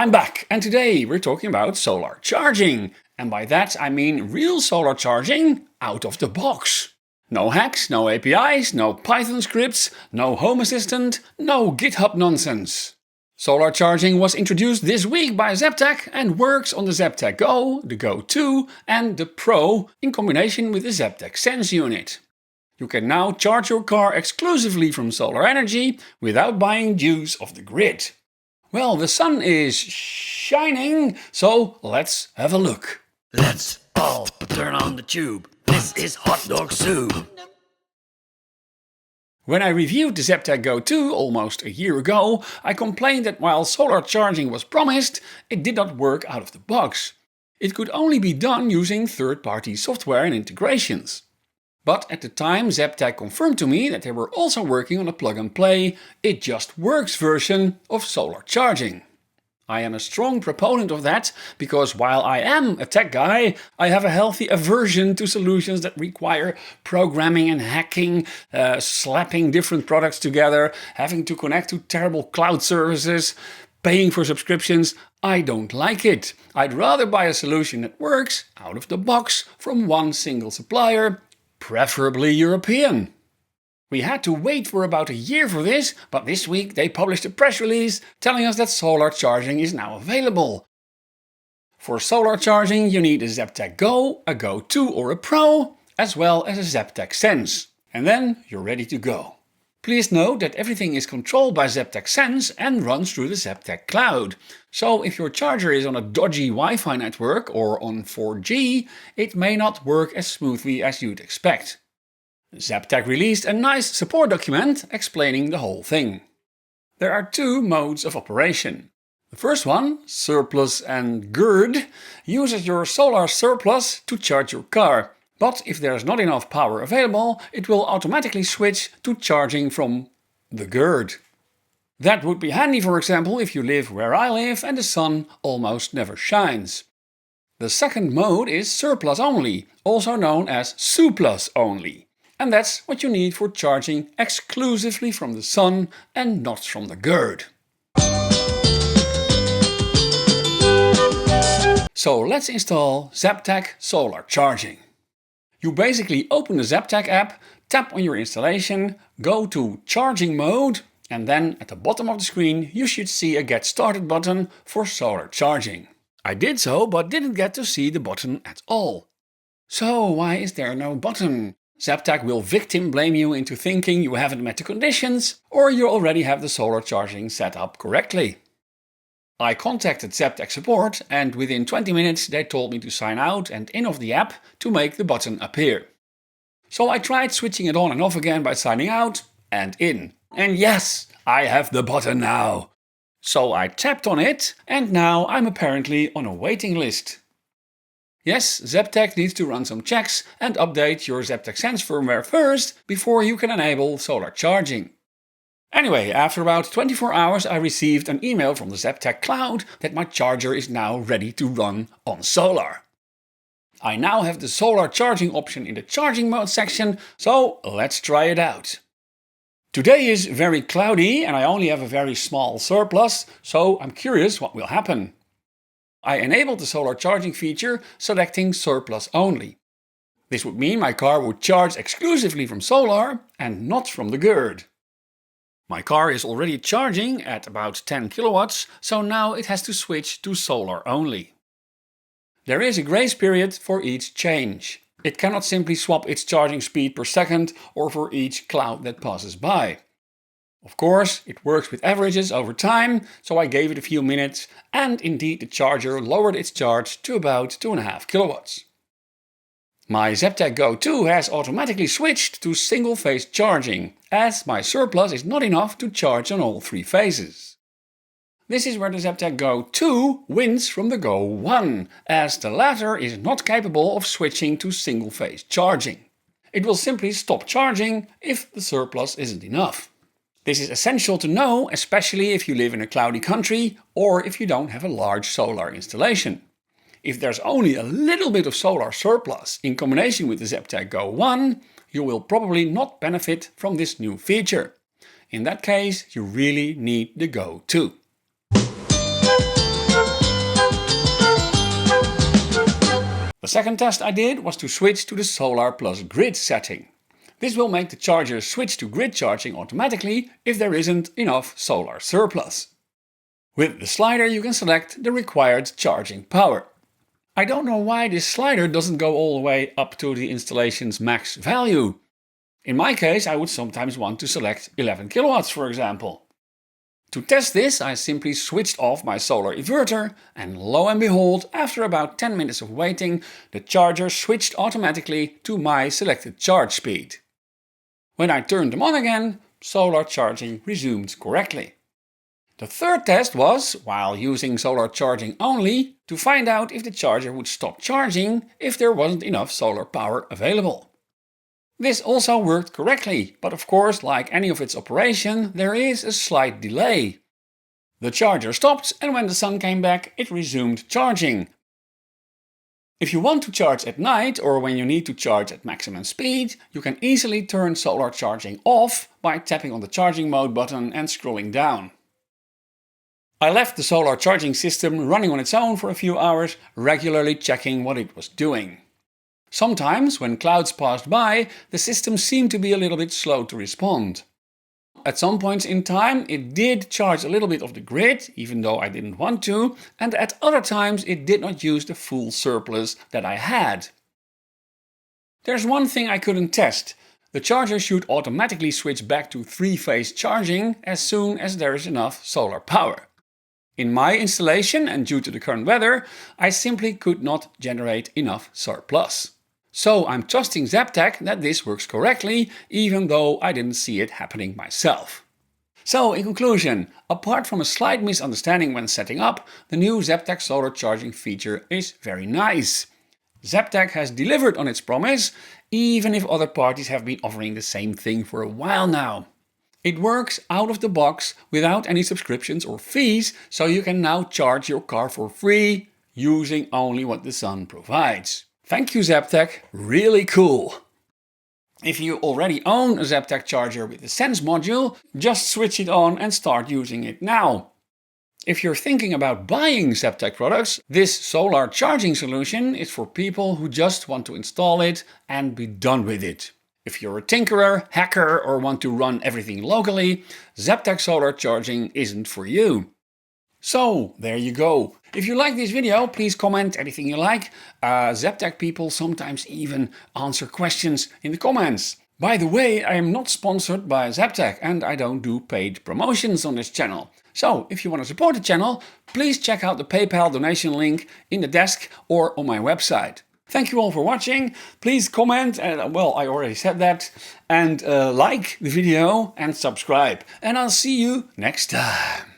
I'm back, and today we're talking about solar charging. And by that I mean real solar charging out of the box. No hacks, no APIs, no Python scripts, no Home Assistant, no GitHub nonsense. Solar charging was introduced this week by Zaptec and works on the Zaptec Go, the Go 2 and the Pro in combination with the Zaptec Sense unit. You can now charge your car exclusively from solar energy without buying juice off the grid. Well, the sun is shining, so let's have a look. Let's all turn on the tube. This is hot dog soup. When I reviewed the Zaptec Go 2 almost a year ago, I complained that while solar charging was promised, it did not work out of the box. It could only be done using third-party software and integrations. But at the time Zaptec confirmed to me that they were also working on a plug-and-play, it just works version of solar charging. I am a strong proponent of that because while I am a tech guy, I have a healthy aversion to solutions that require programming and hacking, slapping different products together, having to connect to terrible cloud services, paying for subscriptions. I don't like it. I'd rather buy a solution that works out of the box from one single supplier, preferably European. We had to wait for about a year for this, but this week they published a press release telling us that solar charging is now available. For solar charging you need a Zaptec Go, a Go 2 or a Pro, as well as a Zaptec Sense. And then you're ready to go. Please note that everything is controlled by Zaptec Sense and runs through the Zaptec cloud. So if your charger is on a dodgy Wi-Fi network or on 4G, it may not work as smoothly as you'd expect. Zaptec released a nice support document explaining the whole thing. There are two modes of operation. The first one, surplus and GERD, uses your solar surplus to charge your car. But if there's not enough power available, it will automatically switch to charging from the GERD. That would be handy, for example, if you live where I live and the sun almost never shines. The second mode is surplus only, also known as surplus only. And that's what you need for charging exclusively from the sun and not from the GERD. So let's install Zaptec Solar Charging. You basically open the Zaptec app, tap on your installation, go to charging mode, and then at the bottom of the screen you should see a Get Started button for solar charging. I did so, but didn't get to see the button at all. So why is there no button? Zaptec will victim blame you into thinking you haven't met the conditions, or you already have the solar charging set up correctly. I contacted Zaptec support and within 20 minutes they told me to sign out and in of the app to make the button appear. So I tried switching it on and off again by signing out and in. And yes, I have the button now. So I tapped on it and now I'm apparently on a waiting list. Yes, Zaptec needs to run some checks and update your Zaptec Sense firmware first before you can enable solar charging. Anyway, after about 24 hours I received an email from the Zaptec cloud that my charger is now ready to run on solar. I now have the solar charging option in the charging mode section, so let's try it out. Today is very cloudy and I only have a very small surplus, so I'm curious what will happen. I enabled the solar charging feature, selecting surplus only. This would mean my car would charge exclusively from solar and not from the GERD. My car is already charging at about 10 kilowatts, so now it has to switch to solar only. There is a grace period for each change. It cannot simply swap its charging speed per second or for each cloud that passes by. Of course, it works with averages over time, so I gave it a few minutes and indeed the charger lowered its charge to about 2.5 kilowatts. My Zaptec Go 2 has automatically switched to single-phase charging, as my surplus is not enough to charge on all three phases. This is where the Zaptec Go 2 wins from the Go 1, as the latter is not capable of switching to single-phase charging. It will simply stop charging if the surplus isn't enough. This is essential to know, especially if you live in a cloudy country or if you don't have a large solar installation. If there's only a little bit of solar surplus in combination with the Zaptec Go 1, you will probably not benefit from this new feature. In that case, you really need the Go 2. The second test I did was to switch to the Solar plus Grid setting. This will make the charger switch to grid charging automatically if there isn't enough solar surplus. With the slider you can select the required charging power. I don't know why this slider doesn't go all the way up to the installation's max value. In my case, I would sometimes want to select 11 kilowatts, for example. To test this, I simply switched off my solar inverter, and lo and behold, after about 10 minutes of waiting, the charger switched automatically to my selected charge speed. When I turned them on again, solar charging resumed correctly. The third test was, while using solar charging only, to find out if the charger would stop charging if there wasn't enough solar power available. This also worked correctly, but of course, like any of its operation, there is a slight delay. The charger stopped, and when the sun came back, it resumed charging. If you want to charge at night or when you need to charge at maximum speed, you can easily turn solar charging off by tapping on the charging mode button and scrolling down. I left the solar charging system running on its own for a few hours, regularly checking what it was doing. Sometimes, when clouds passed by, the system seemed to be a little bit slow to respond. At some points in time, it did charge a little bit of the grid, even though I didn't want to, and at other times it did not use the full surplus that I had. There's one thing I couldn't test. The charger should automatically switch back to three-phase charging as soon as there is enough solar power. In my installation, and due to the current weather, I simply could not generate enough surplus. So I'm trusting Zaptec that this works correctly, even though I didn't see it happening myself. So in conclusion, apart from a slight misunderstanding when setting up, the new Zaptec Solar Charging feature is very nice. Zaptec has delivered on its promise, even if other parties have been offering the same thing for a while now. It works out of the box without any subscriptions or fees, so you can now charge your car for free, using only what the sun provides. Thank you Zaptec, really cool! If you already own a Zaptec charger with the Sense module, just switch it on and start using it now. If you're thinking about buying Zaptec products, this solar charging solution is for people who just want to install it and be done with it. If you're a tinkerer, hacker or want to run everything locally, Zaptec Solar Charging isn't for you. So, there you go. If you like this video, please comment anything you like. Zaptec people sometimes even answer questions in the comments. By the way, I am not sponsored by Zaptec and I don't do paid promotions on this channel. So, if you want to support the channel, please check out the PayPal donation link in the desk or on my website. Thank you all for watching. Please comment, well, I already said that, and like the video and subscribe. And I'll see you next time.